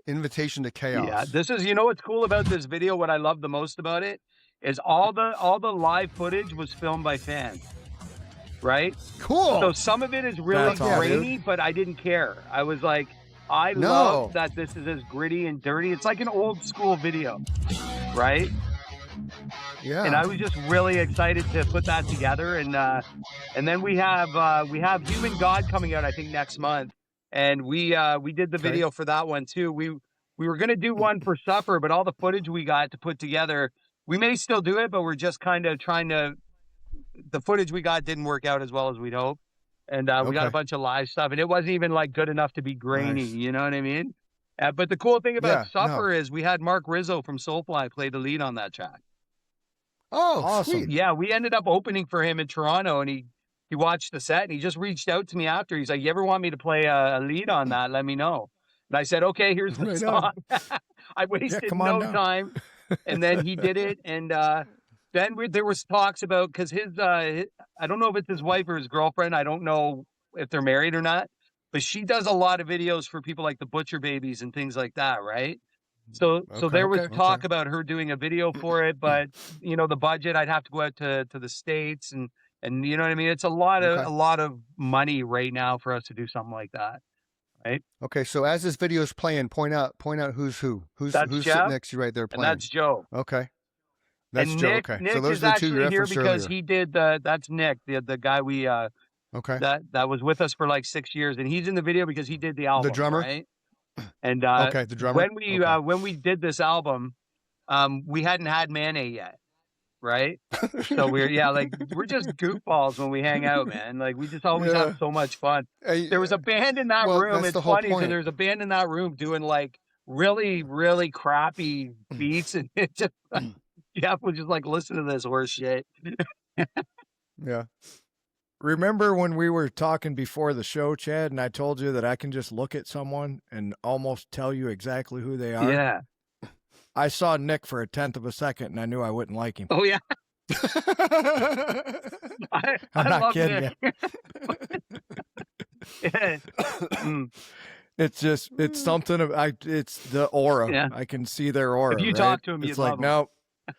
Invitation to Chaos. Yeah, this is, you know what's cool about this video, what I love the most about it is all the live footage was filmed by fans. Right? Cool. So some of it is really grainy, but I didn't care. I was like, I love that this is as gritty and dirty. It's like an old school video. Right? Yeah. And I was just really excited to put that together, and then we have Human God coming out, I think, next month. And we did the video for that one too. We were going to do one for Supper, but all the footage we got to put together, we may still do it, but we're just kind of trying to, the footage we got didn't work out as well as we'd hoped. And we got a bunch of live stuff, and it wasn't even like good enough to be grainy. Nice. You know what I mean? But the cool thing about Supper is we had Mark Rizzo from Soulfly play the lead on that track. Oh, awesome. Sweet. Yeah, we ended up opening for him in Toronto, and he watched the set, and he just reached out to me after. He's like, you ever want me to play a lead on that? Let me know. And I said, okay, here's the song. I wasted no time. And then he did it. And then there was talks about, because his, I don't know if it's his wife or his girlfriend. I don't know if they're married or not. But she does a lot of videos for people like the Butcher Babies and things like that, right? So there was talk about her doing a video for it. But, you know, the budget, I'd have to go out to the States, and you know what I mean? It's a lot of money right now for us to do something like that, right? Okay, so as this video is playing, point out who's who's sitting next to you right there playing. And that's Joe. Okay, that's Joe. Nick, okay, Nick so those is are the two you here referenced because earlier. he did that's Nick, the guy we that was with us for like 6 years, and he's in the video because he did the album. The drummer, right? And the drummer. When we did this album, we hadn't had Manet yet. Right? So we're just goofballs when we hang out, man. Like we just always have so much fun. There was a band in that room. It's funny because there's a band in that room doing like really, really crappy beats, and it just Jeff would just like listen to this horse shit. Yeah. Remember when we were talking before the show, Chad, and I told you that I can just look at someone and almost tell you exactly who they are? Yeah. I saw Nick for 1/10 of a second, and I knew I wouldn't like him. Oh, yeah. I'm not kidding you. It's just, it's something of, it's the aura. Yeah. I can see their aura. If you talk to him, it's you'd like, love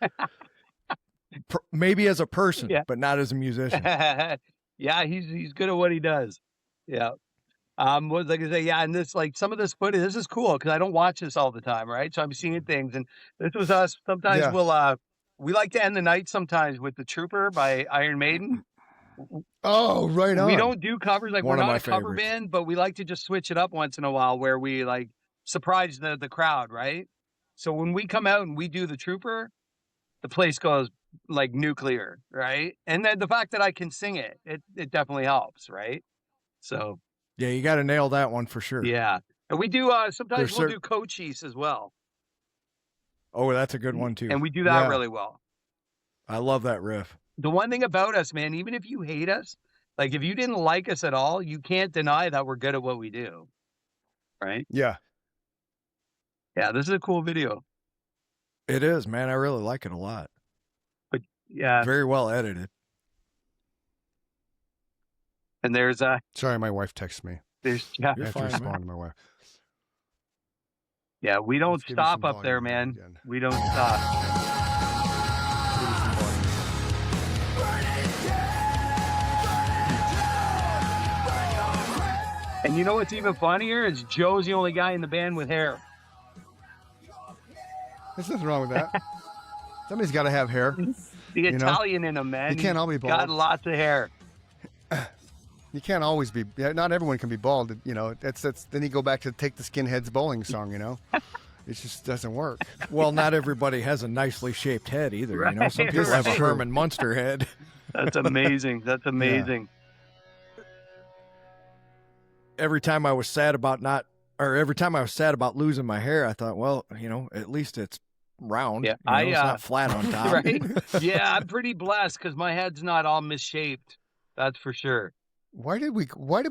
him. No, maybe as a person, but not as a musician. Yeah, he's good at what he does. Yeah. What was I gonna say? Yeah, and this, like, some of this footage, this is cool because I don't watch this all the time, right? So I'm seeing things, and this was us. Sometimes we like to end the night sometimes with The Trooper by Iron Maiden. Oh, right on. We don't do covers, like we're not a cover band, but we like to just switch it up once in a while where we like surprise the crowd, right? So when we come out and we do The Trooper, the place goes like nuclear, right? And then the fact that I can sing it definitely helps, right? So. Yeah, you got to nail that one for sure. Yeah. And we do, sometimes we'll do Cochise as well. Oh, that's a good one too. And we do that really well. I love that riff. The one thing about us, man, even if you hate us, like if you didn't like us at all, you can't deny that we're good at what we do. Right? Yeah. Yeah, this is a cool video. It is, man. I really like it a lot. But yeah. Very well edited. And there's sorry, my wife texts me. There's I have to respond to my wife. Yeah, we don't stop up there, man. We don't stop. you know what's even funnier is Joe's the only guy in the band with hair. There's nothing wrong with that. Somebody's got to have hair. The Italian in him, man. You can't all be bald. Got lots of hair. You can't always be. Not everyone can be bald. You know, that's. Then you go back to Take the Skinheads Bowling song. You know, it just doesn't work. Well, not everybody has a nicely shaped head either. Right, you know, some people have a right. Herman Munster head. That's amazing. That's amazing. Yeah. Every time I was sad about losing my hair, I thought, well, you know, at least it's round. Yeah, you know, it's not flat on top. Right? Yeah, I'm pretty blessed because my head's not all misshaped. That's for sure. Why did we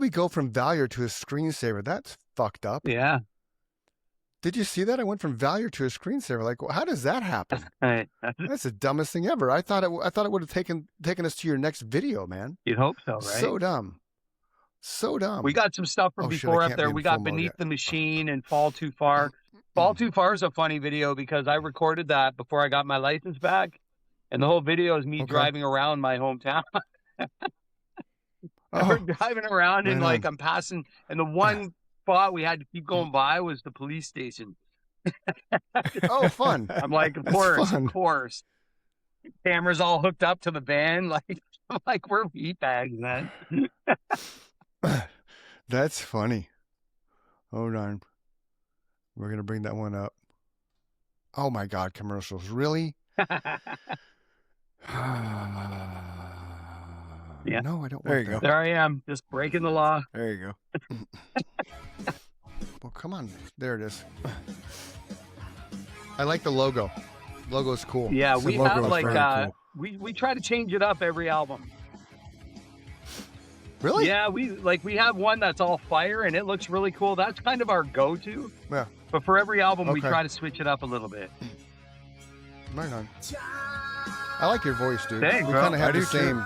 go from Valyear to a screensaver? That's fucked up. Yeah. Did you see that? I went from Valyear to a screensaver. Like, how does that happen? Right. That's the dumbest thing ever. I thought it would have taken us to your next video, man. You'd hope so, right? So dumb. So dumb. We got some stuff from before up there. We got Beneath the Machine and Fall Too Far. Fall Too Far is a funny video because I recorded that before I got my license back. And the whole video is me driving around my hometown. We're driving around and like I'm passing, and the one spot we had to keep going by was the police station. Oh, fun! I'm like, of course. Cameras all hooked up to the van, like we're meat bags, man. That's funny. Hold on, we're gonna bring that one up. Oh my God, commercials, really? Yeah. No, I don't. There you go. There I am, just breaking the law. There you go. Well, come on. There it is. I like the logo. Logo's cool. Yeah, The we logo have is like very cool. we try to change it up every album. Really? Yeah, we have one that's all fire and it looks really cool. That's kind of our go-to. Yeah. But for every album, we try to switch it up a little bit. Right on. I like your voice, dude. Thanks, we bro. kind of have I the do same.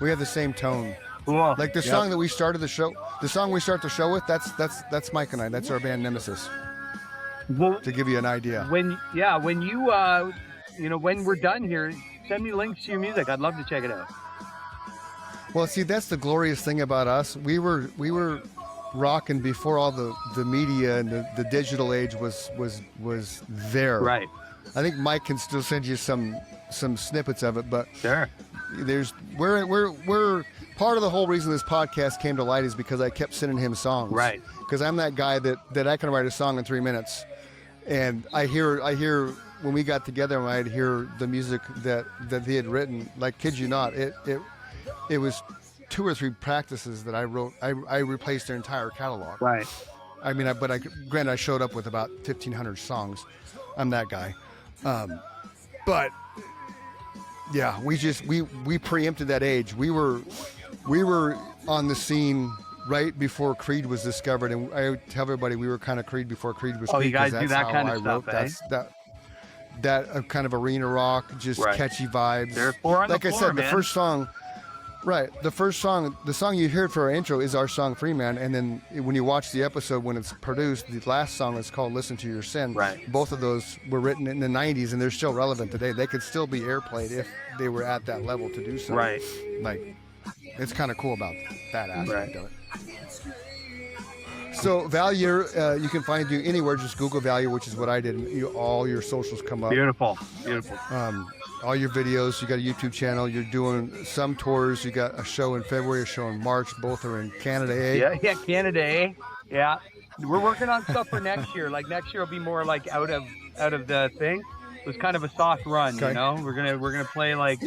We have the same tone. Cool. Like the song that we started the show. The song we start the show with. That's Mike and I. That's our band Nemesis. Well, To give you an idea. when you when we're done here, send me links to your music. I'd love to check it out. Well, see, that's the glorious thing about us. We were rocking before all the media and the digital age was there. Right. I think Mike can still send you some snippets of it, but Sure. we're part of the whole reason this podcast came to light is because I kept sending him songs. Right. Because I'm that guy that I can write a song in 3 minutes, and I hear when we got together, and I'd hear the music that he had written. Like, kid you not, it was 2 or 3 practices that I wrote. I replaced their entire catalog. Right. I mean, granted, I showed up with about 1,500 songs. I'm that guy. But yeah, we preempted that age. We were on the scene right before Creed was discovered, and I tell everybody we were kind of Creed before Creed was. Oh, Creed, you guys 'cause do that's that how kind I of stuff, wrote. eh? That kind of arena rock, just catchy vibes. There's 4 on the like floor, I said, man. the first song. Right, the song you heard for our intro is our song "Free Man," and then when you watch the episode when it's produced, the last song is called "Listen to Your Sin." Right. Both of those were written in the '90s, and they're still relevant today. They could still be airplayed if they were at that level to do so. Right. Like, it's kind of cool about that aspect Right. of it. So Valyear, you can find you anywhere. Just Google Valyear, which is what I did. And all your socials come up. Beautiful. All your videos. You got a YouTube channel. You're doing some tours. You got a show in February, a show in March. Both are in Canada, eh? Yeah, Canada, eh? Yeah. We're working on stuff for next year. Like next year will be more like out of the thing. It was kind of a soft run, you know. We're gonna play like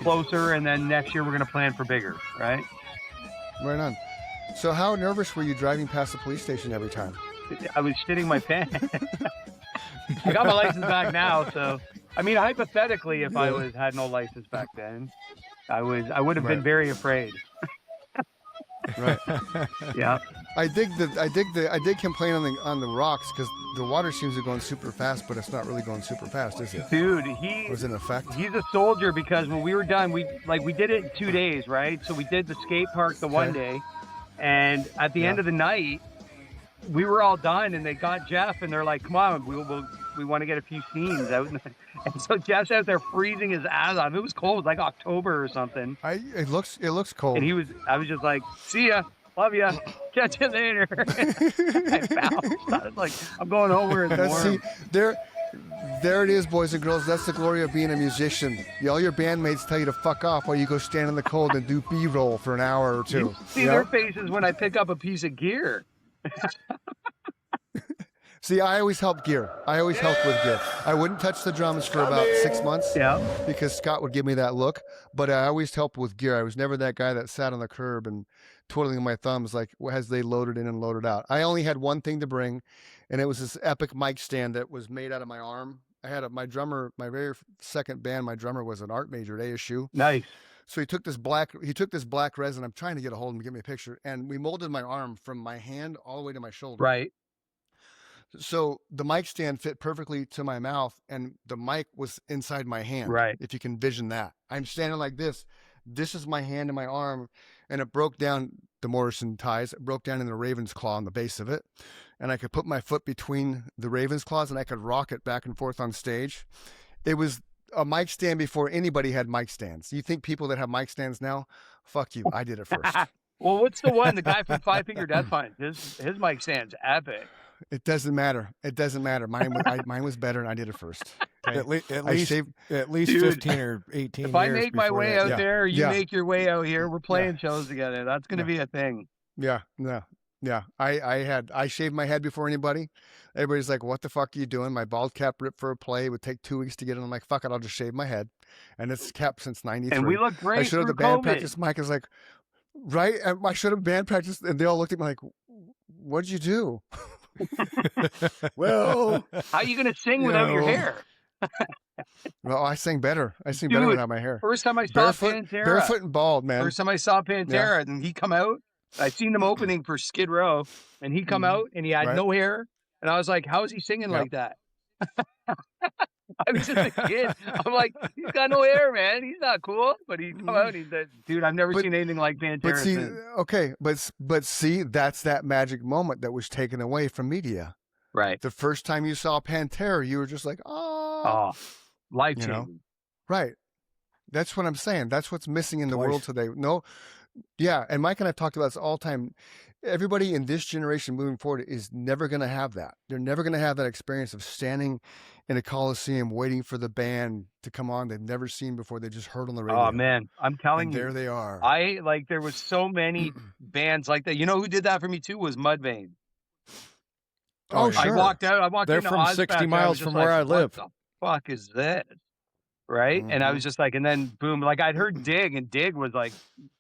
closer, and then next year we're gonna plan for bigger, right? Right on. So how nervous were you driving past the police station every time? I was shitting my pants. I got my license back now, so I mean, hypothetically, if I had no license back then, I would have been very afraid. Right. Yeah. I dig complain on the rocks because the water seems to be going super fast, but it's not really going super fast, is it? Dude, was it an effect? He's a soldier because when we were done, we did it in 2 days, right? So we did the skate park the one day, and at the end of the night, we were all done, and they got Jeff, and they're like, "Come on, we want to get a few scenes out." And so Jeff's out there freezing his ass off. It was cold, like October or something. It looks cold. And I was just like, "See ya, Love ya. Catch you later. I bounced. I was like, I'm going home where it's warm. See, there it is, boys and girls. That's the glory of being a musician. All your bandmates tell you to fuck off while you go stand in the cold and do B-roll for an hour or two. You see their faces when I pick up a piece of gear. See, I always helped gear. I always helped with gear. I wouldn't touch the drums for about 6 months because Scott would give me that look, but I always helped with gear. I was never that guy that sat on the curb and twiddling my thumbs like as they loaded in and loaded out. I only had one thing to bring, and it was this epic mic stand that was made out of my arm. I had my drummer, my very second band, my drummer was an art major at ASU. Nice. So he took this black resin. I'm trying to get a hold of him, give me a picture. And we molded my arm from my hand all the way to my shoulder. Right. So the mic stand fit perfectly to my mouth, and the mic was inside my hand. Right. If you can vision that. I'm standing like this. This is my hand and my arm, and it broke down the Morrison ties. It broke down in the raven's claw on the base of it. And I could put my foot between the raven's claws, and I could rock it back and forth on stage. It was a mic stand before anybody had mic stands. You think people that have mic stands now? Fuck you. I did it first. Well, what's the one? The guy from Five Finger Death Punch. His mic stand's epic. It doesn't matter. It doesn't matter. Mine was better, and I did it first. Okay? At least 15 or 18 If years I make my way out there, or you make your way out here, we're playing shows together. That's going to be a thing. Yeah. I shaved my head before anybody. Everybody's like, what the fuck are you doing? My bald cap ripped for a play. It would take 2 weeks to get it. I'm like, fuck it, I'll just shave my head. And it's kept since 93. And we look great. I showed up the band practice. Mike is like, right? And I showed up band practice, and they all looked at me like, what'd you do? Well, how are you going to sing without your hair? Well, I sing better. I sing better without my hair. First time I saw Pantera. Barefoot and bald, man. First time I saw Pantera, and he come out. I seen them opening for Skid Row, and he come out, and he had no hair. And I was like, how is he singing like that? I was just a kid. I'm like, he's got no hair, man. He's not cool. But he come out, and he said, dude, I've never seen anything like Pantera. But see, okay, but see, that's that magic moment that was taken away from media. Right. The first time you saw Pantera, you were just like, oh, life-changing. Right. That's what I'm saying. That's what's missing in the world today. No, yeah, and Mike and I've talked about this all the time. Everybody in this generation moving forward is never going to have that. They're never going to have that experience of standing in a Coliseum waiting for the band to come on they've never seen before. They just heard on the radio. Oh, man. I'm telling you. There they are. There was so many bands like that. You know who did that for me, too, was Mudvayne. Oh, sure. I walked out. They're from 60 miles from where I live. What the fuck is this? Right? And I was just like, and then boom, like I'd heard Dig, and Dig was like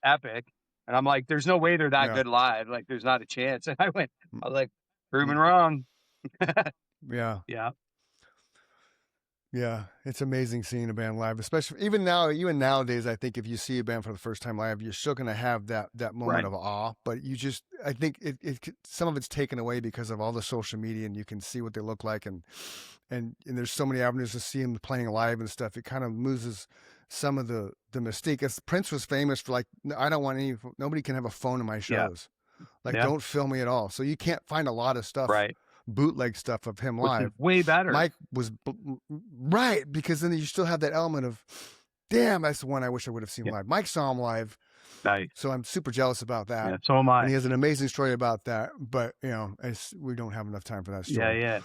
epic. And I'm like, there's no way they're that good live. Like, there's not a chance. And I was like, proven wrong. Yeah, it's amazing seeing a band live, especially even nowadays. I think if you see a band for the first time live, you're still going to have that moment of awe. But I think some of it's taken away because of all the social media, and you can see what they look like, and there's so many avenues to see them playing live and stuff. It kind of loses some of the mystique. As Prince was famous for, like, I don't want nobody can have a phone in my shows. Like, don't film me at all. So you can't find a lot of stuff. Right. Bootleg stuff of him live. Which is way better. Mike was right, because then you still have that element of, damn, that's the one I wish I would have seen live. Mike saw him live. Nice. So I'm super jealous about that. Yeah, so am I. And he has an amazing story about that, but we don't have enough time for that story. Yeah.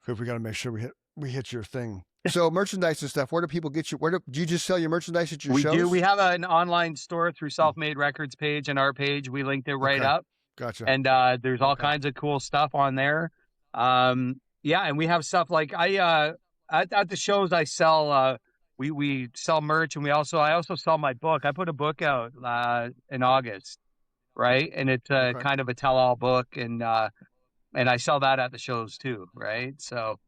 Because we got to make sure we hit your thing. So merchandise and stuff. Where do people get you? Do you just sell your merchandise at your shows? We do. We have an online store through Self-Made Records page and our page. We linked it right up. Gotcha. And there's all kinds of cool stuff on there. And we have stuff like at the shows I sell. We sell merch, and I also sell my book. I put a book out in August, right? And it's kind of a tell-all book, and I sell that at the shows too, right? So.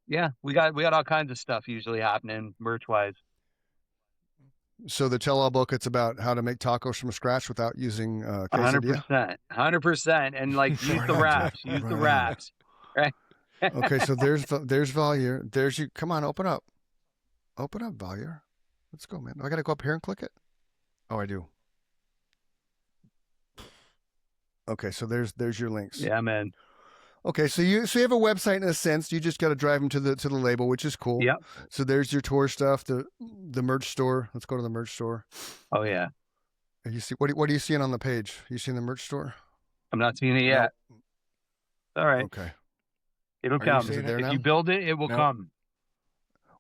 Yeah, we got all kinds of stuff usually happening merch-wise. So the tell-all book, it's about how to make tacos from scratch without using quesadilla? 100%. And like, use the wraps. The wraps. Right? Okay, so there's Valyear. There's you. Come on, open up. Open up, Valyear. Let's go, man. I got to go up here and click it? Oh, I do. Okay, so there's your links. Yeah, man. Okay, so you have a website in a sense. You just got to drive them to the label, which is cool. Yep. So there's your tour stuff, the merch store. Let's go to the merch store. Oh yeah. You see what are you seeing on the page? You seeing the merch store? I'm not seeing it yet. Nope. All right. Okay. It'll come. If you build it, it will come.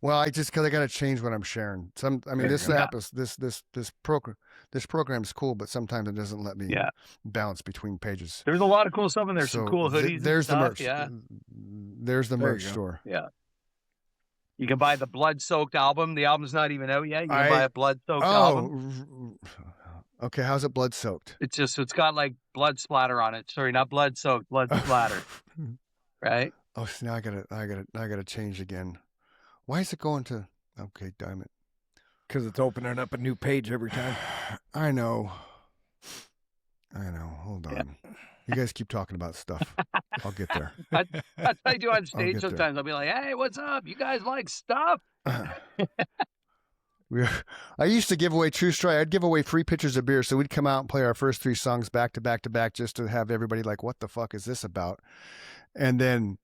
Well, because I got to change what I'm sharing. This app is this program is cool, but sometimes it doesn't let me bounce between pages. There's a lot of cool stuff in there. Some cool hoodies. There's and the stuff. merch. Yeah. There's the merch store. Yeah. You can buy the blood-soaked album. The album's not even out yet. You can buy a blood-soaked album. Okay, how's it blood-soaked? It's got like blood splatter on it. Sorry, not blood-soaked, blood splatter. Right? Oh, so now I gotta change again. Why is it going to? Okay, damn it. Because it's opening up a new page every time. I know. Hold on. You guys keep talking about stuff. I'll get there. That's what I do on stage sometimes. I'll be like, hey, what's up? You guys like stuff? I used to give away True Story. I'd give away free pitchers of beer. So we'd come out and play our first 3 songs back to back to back just to have everybody like, what the fuck is this about? And then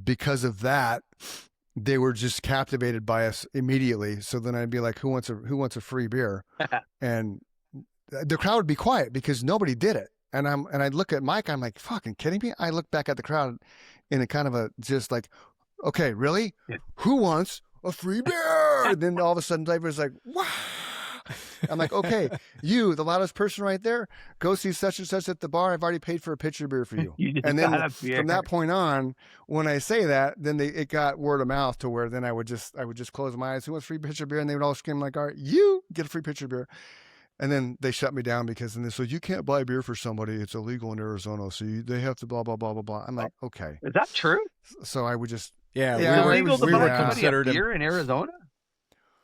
because of that, they were just captivated by us immediately. So then I'd be like, who wants a free beer? And the crowd would be quiet because nobody did it. And I'd look at Mike, I'm like, fucking kidding me? I look back at the crowd in a kind of a just like, okay, really? Yeah. Who wants a free beer? And then all of a sudden everybody's like, wow. I'm like, okay, you, the loudest person right there, go see such and such at the bar. I've already paid for a pitcher of beer for you. And then from that point on, when I say that, then it got word of mouth to where then I would just close my eyes. Who wants free pitcher of beer? And they would all scream like, all right, you get a free pitcher of beer. And then they shut me down because then they said, you can't buy beer for somebody. It's illegal in Arizona. So they have to blah, blah, blah, blah, blah. I'm like, okay. Is that true? So I would just. We were considered beer in Arizona?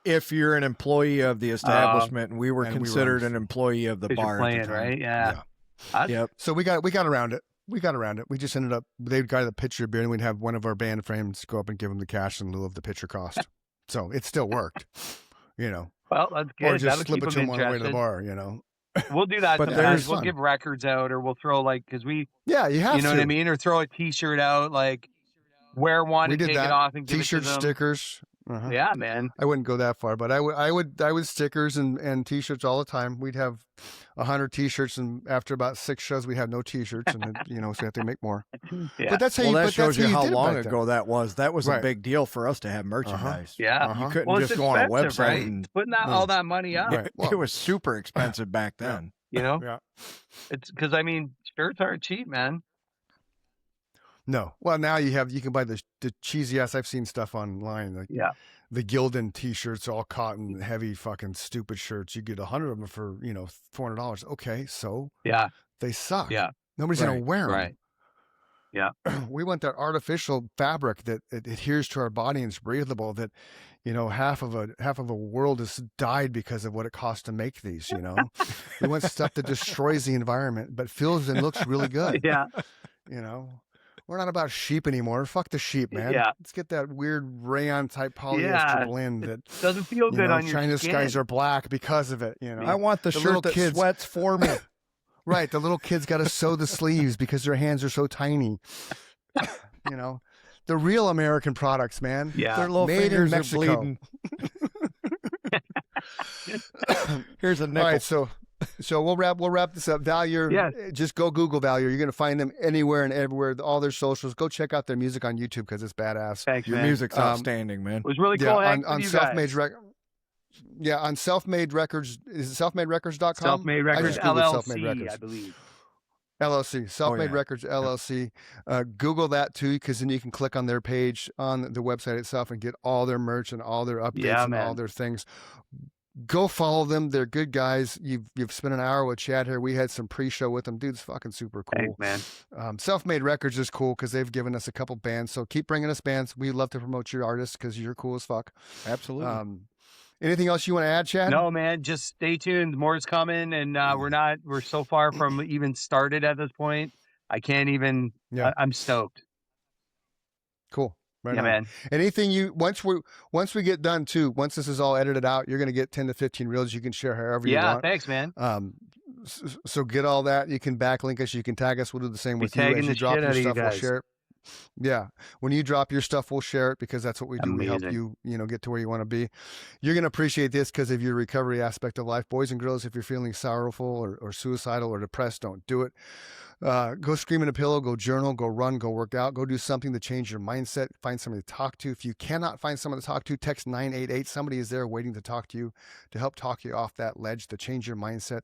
If you're an employee of the establishment, we were considered an employee of the bar. Playing, right? Yeah. Yep. So we got around it. We just ended up, they'd got a pitcher of beer and we'd have one of our band friends go up and give them the cash in lieu of the pitcher cost. So it still worked, Well, that's good. Or just slip it to them on the way to the bar, We'll do that. But we'll give records out, or we'll throw because we. Yeah, you have to. You know what I mean? Or throw a T-shirt out, like wear one and take it off and give T-shirt it to them. stickers. Uh-huh. Yeah, man. I wouldn't go that far, but I would stickers and T-shirts all the time. We'd have 100 T-shirts, and after about 6 shows, we have no T-shirts, and so we have to make more. Yeah. But that's how that shows you how long ago that was. That was a big deal for us to have merchandise. Yeah, you couldn't just go on a website right? and putting all that money up. Right. It was super expensive back then. Yeah. It's because shirts aren't cheap, man. No. Well, now you can buy the cheesy ass. I've seen stuff online. The Gildan T-shirts, all cotton, heavy, fucking stupid shirts. You get 100 of them for $400. Okay, so they suck. Yeah, nobody's gonna wear them. Right. Yeah, we want that artificial fabric that it adheres to our body and is breathable. That half of a world has died because of what it costs to make these. We want stuff that destroys the environment but feels and looks really good. Yeah. We're not about sheep anymore. Fuck the sheep, man. Yeah. Let's get that weird rayon type polyester blend that doesn't feel good on your China skin. skies are black because of it. I want the shirt that sweats for me. Right. The little kids got to sew the sleeves because their hands are so tiny. The real American products, man. Yeah. Their little made fingers in Mexico. are bleeding. Here's a nickel. All right, so we'll wrap this up. Valyear, just go Google Valyear. You're going to find them anywhere and everywhere. All their socials. Go check out their music on YouTube because it's badass. Thanks, Your man. music's outstanding, man. It was really cool. On Self-Made Records. Yeah, on Self-Made Records. Is it selfmaderecords.com? Self-Made Records LLC, Self-Made Records. I believe. LLC, Self-Made Records LLC. Google that too, because then you can click on their page on the website itself and get all their merch and all their updates and all their things. Go follow them. They're good guys. You've spent an hour with Chad here. We had some pre-show with them. Dude's fucking super cool. Thanks, man. Self-Made Records is cool because they've given us a couple bands. So keep bringing us bands. We love to promote your artists because you're cool as fuck. Absolutely. Anything else you want to add, Chad? No, man. Just stay tuned. More is coming, and we're so far from even started at this point. I can't even. Yeah. I'm stoked. Cool. Right on. Man. Anything once we get done too, once this is all edited out, you're going to get 10 to 15 reels you can share however you want. Yeah, thanks, man. So get all that. You can backlink us. You can tag us. We'll do the same with you. As you drop your stuff, we'll share it. Yeah. When you drop your stuff, we'll share it because that's what we do. Amazing. We help you, get to where you want to be. You're going to appreciate this because of your recovery aspect of life. Boys and girls, if you're feeling sorrowful or suicidal or depressed, don't do it. Go scream in a pillow, go journal, go run, go work out, go do something to change your mindset. Find somebody to talk to. If you cannot find someone to talk to, text 988. Somebody is there waiting to talk to you, to help talk you off that ledge, to change your mindset.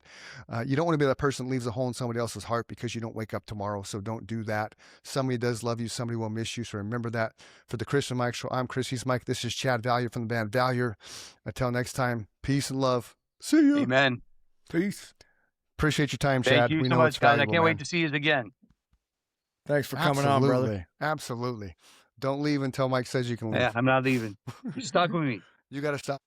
You don't want to be that person that leaves a hole in somebody else's heart because you don't wake up tomorrow. So don't do that. Somebody does love you. Somebody will miss you. So remember that. For the Chris and Mike Show, I'm Chris. He's Mike. This is Chad Valyear from the band Valyear. Until next time, peace and love. See you. Amen. Peace. Appreciate your time, Chad. Thank you so much, guys. I can't wait to see you again. Thanks for coming on, brother. Absolutely. Don't leave until Mike says you can leave. Yeah, I'm not leaving. You're stuck with me. You got to stop.